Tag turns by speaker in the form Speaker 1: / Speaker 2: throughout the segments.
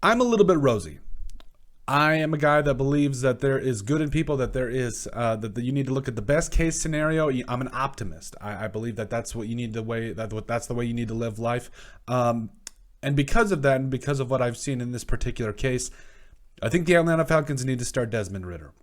Speaker 1: I'm a little bit rosy. I am a guy that believes that there is good in people, that there is that you need to look at the best case scenario. I'm an optimist. I believe that that's what you need that's the way you need to live life. And because of that, and because of what I've seen in this particular case, I think the Atlanta Falcons need to start Desmond Ridder.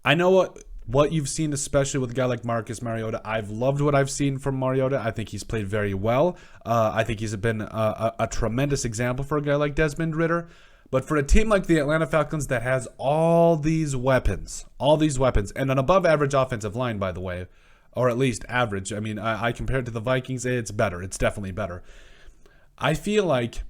Speaker 1: I know what you've seen, especially with a guy like Marcus Mariota. I've loved what I've seen from Mariota. I think he's played very well. I think he's been a tremendous example for a guy like Desmond Ridder. But for a team like the Atlanta Falcons that has all these weapons, and an above average offensive line, by the way, or at least average. I mean, I compare it to the Vikings. It's better. It's definitely better. I feel like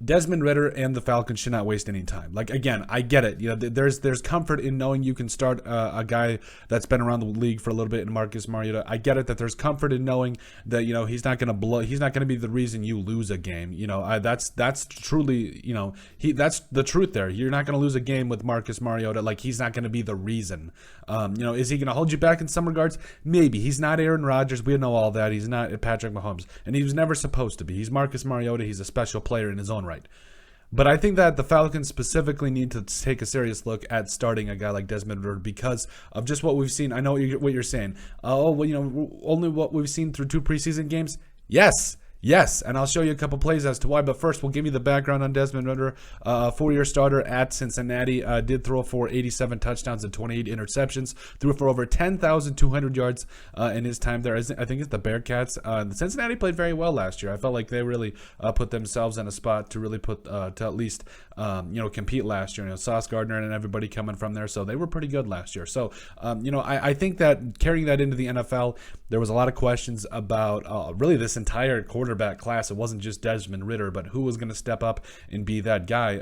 Speaker 1: Desmond Ridder and the Falcons should not waste any time. Like, again, I get it. You know, there's comfort in knowing you can start a guy that's been around the league for a little bit in Marcus Mariota. I get it that there's comfort in knowing that, you know, he's not going to be the reason you lose a game. You know, that's truly, you know, that's the truth there. You're not going to lose a game with Marcus Mariota. Like, he's not going to be the reason. You know, is he going to hold you back in some regards? Maybe. He's not Aaron Rodgers. We know all that. He's not Patrick Mahomes, and he was never supposed to be. He's Marcus Mariota. He's a special player in his own right. But I think that the Falcons specifically need to take a serious look at starting a guy like Desmond Ridder because of just what we've seen. I know what you're saying. Oh, well, you know, only what we've seen through 2 preseason games? Yes, and I'll show you a couple plays as to why. But first, we'll give you the background on Desmond Ridder. A 4-year starter at Cincinnati, did throw for 87 touchdowns and 28 interceptions. Threw for over 10,200 yards in his time there. I think it's the Bearcats. Cincinnati played very well last year. I felt like they really put themselves in a spot to really put to at least compete last year. You know, Sauce Gardner and everybody coming from there, so they were pretty good last year. So I think that carrying that into the NFL, there was a lot of questions about really this entire quarterback class. It wasn't just Desmond Ridder, but who was going to step up and be that guy.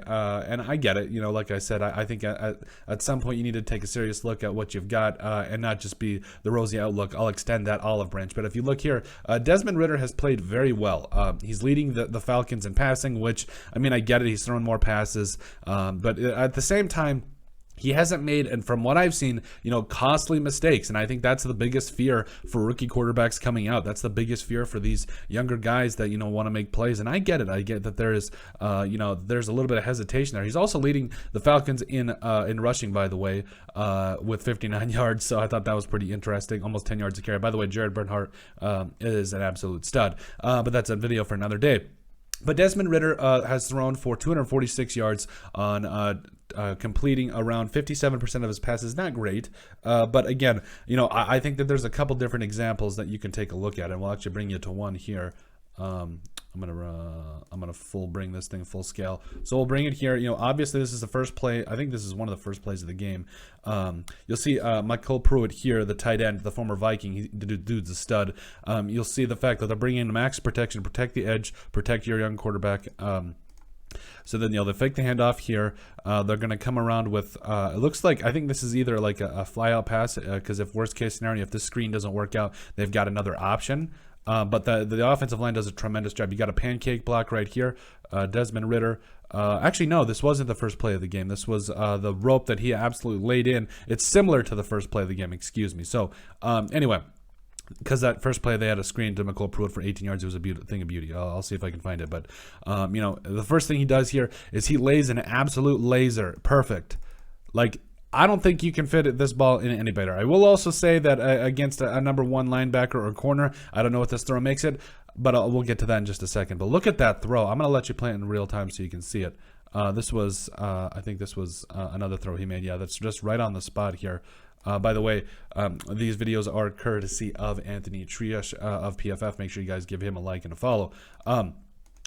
Speaker 1: And I get it. You know, like I said, I think at some point you need to take a serious look at what you've got and not just be the rosy outlook. I'll extend that olive branch. But if you look here, Desmond Ridder has played very well. He's leading the Falcons in passing, which, I mean, I get it. He's throwing more passes. But at the same time, he hasn't made, and from what I've seen, costly mistakes. And I think that's the biggest fear for rookie quarterbacks coming out. That's the biggest fear for these younger guys that, want to make plays. And I get it. I get that there is, there's a little bit of hesitation there. He's also leading the Falcons in rushing, by the way, with 59 yards. So I thought that was pretty interesting. Almost 10 yards a carry. By the way, Jared Bernhardt is an absolute stud. But that's a video for another day. But Desmond Ridder has thrown for 246 yards on completing around 57% of his passes. Not great, but again, I think that there's a couple different examples that you can take a look at, and we'll actually bring you to one here. I'm gonna bring this thing full scale. So we'll bring it here. Obviously this is the first play. I think this is one of the first plays of the game. You'll see Michael Pruitt here, the tight end, the former Viking. The dude's a stud. You'll see the fact that they're bringing in max protection, protect the edge, protect your young quarterback. So then, they fake the handoff here. They're going to come around with, it looks like, I think this is either like a fly-out pass, because if worst case scenario, if this screen doesn't work out, they've got another option. But the offensive line does a tremendous job. You got a pancake block right here. Desmond Ridder. Actually, no, this wasn't the first play of the game. This was the rope that he absolutely laid in. It's similar to the first play of the game, excuse me. So, anyway, because that first play they had a screen to McCole Pruitt for 18 yards. It was a thing of beauty. I'll see if I can find it. But, the first thing he does here is he lays an absolute laser. Perfect. Like, I don't think you can fit this ball in any better. I will also say that against a number 1 linebacker or corner, I don't know what this throw makes it, but we'll get to that in just a second. But look at that throw. I'm going to let you play it in real time so you can see it. This was, I think this was another throw he made. Yeah, that's just right on the spot here. By the way, these videos are courtesy of Anthony Triash of PFF. Make sure you guys give him a like and a follow.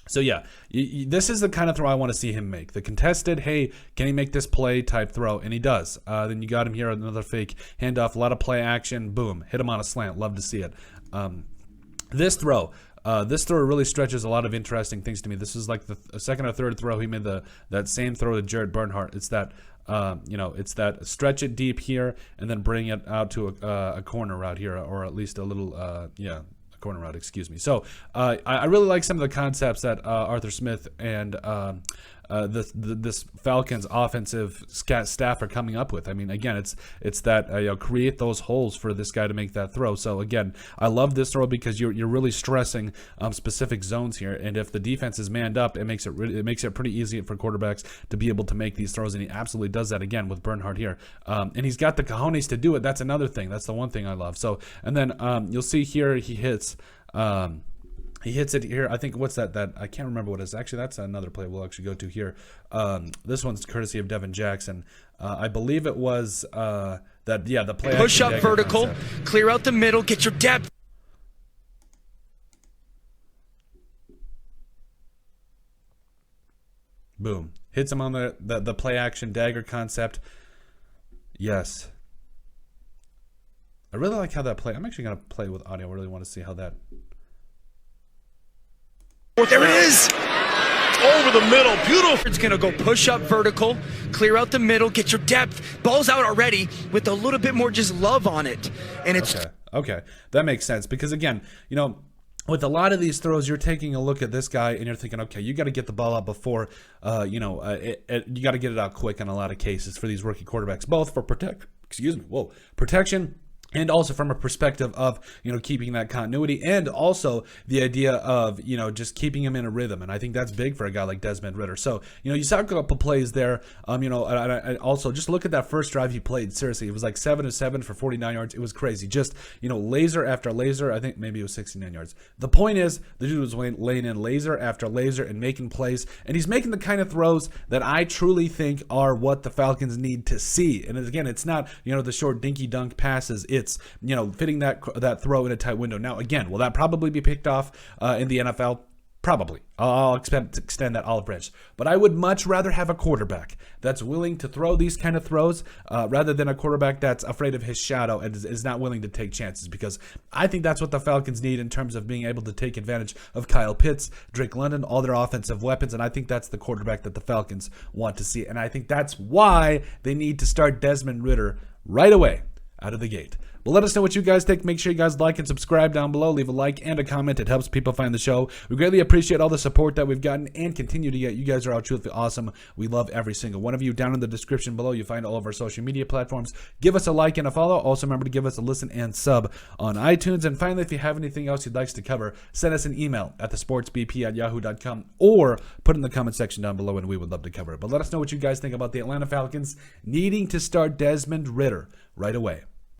Speaker 1: So yeah, this is the kind of throw I want to see him make. The contested, hey, can he make this play type throw? And he does. Then you got him here, another fake handoff, a lot of play action, boom, hit him on a slant. Love to see it. This throw really stretches a lot of interesting things to me. This is like the second or third throw he made that same throw to Jared Bernhardt. It's that it's that stretch it deep here and then bring it out to a corner route here, or at least a little corner route, excuse me. So I really like some of the concepts that Arthur Smith and this Falcons offensive staff are coming up with. I mean, again, it's that create those holes for this guy to make that throw. So again, I love this throw because you're really stressing specific zones here, and if the defense is manned up, it makes it pretty easy for quarterbacks to be able to make these throws, and he absolutely does that again with Bernhard here. And he's got the cojones to do it. That's another thing. That's the one thing I love. So, and then you'll see here he hits it here. I think what's that I can't remember what it is. Actually, that's another play we'll actually go to here. This one's courtesy of Devin Jackson. I believe it was the play
Speaker 2: push up vertical, concept. Clear out the middle, get your depth.
Speaker 1: Boom. Hits him on the play action dagger concept. Yes. I really like how that play. I'm actually going to play with audio. I really want to see how that.
Speaker 2: There it is. Over the middle. Beautiful. It's going to go push up vertical, clear out the middle, get your depth. Ball's out already with a little bit more just love on it. And it's.
Speaker 1: Okay. That makes sense because, again, with a lot of these throws, you're taking a look at this guy and you're thinking, okay, you got to get the ball out before, you got to get it out quick in a lot of cases for these rookie quarterbacks, both for protection. And also from a perspective of, keeping that continuity, and also the idea of, just keeping him in a rhythm. And I think that's big for a guy like Desmond Ridder. So, you saw a couple plays there. I also just look at that first drive he played. Seriously, it was like 7-7 for 49 yards. It was crazy. Just, laser after laser. I think maybe it was 69 yards. The point is, the dude was laying in laser after laser and making plays. And he's making the kind of throws that I truly think are what the Falcons need to see. And again, it's not, the short dinky dunk passes. It's, fitting that throw in a tight window. Now, again, will that probably be picked off in the NFL? Probably. I'll extend that olive branch. But I would much rather have a quarterback that's willing to throw these kind of throws rather than a quarterback that's afraid of his shadow and is not willing to take chances, because I think that's what the Falcons need in terms of being able to take advantage of Kyle Pitts, Drake London, all their offensive weapons, and I think that's the quarterback that the Falcons want to see. And I think that's why they need to start Desmond Ridder right away out of the gate. Well, let us know what you guys think. Make sure you guys like and subscribe down below. Leave a like and a comment. It helps people find the show. We greatly appreciate all the support that we've gotten and continue to get. You guys are all truthfully awesome. We love every single one of you. Down in the description below, you find all of our social media platforms. Give us a like and a follow. Also, remember to give us a listen and sub on iTunes. And finally, if you have anything else you'd like us to cover, send us an email at thesportsbp@yahoo.com or put in the comment section down below, and we would love to cover it. But let us know what you guys think about the Atlanta Falcons needing to start Desmond Ridder right away.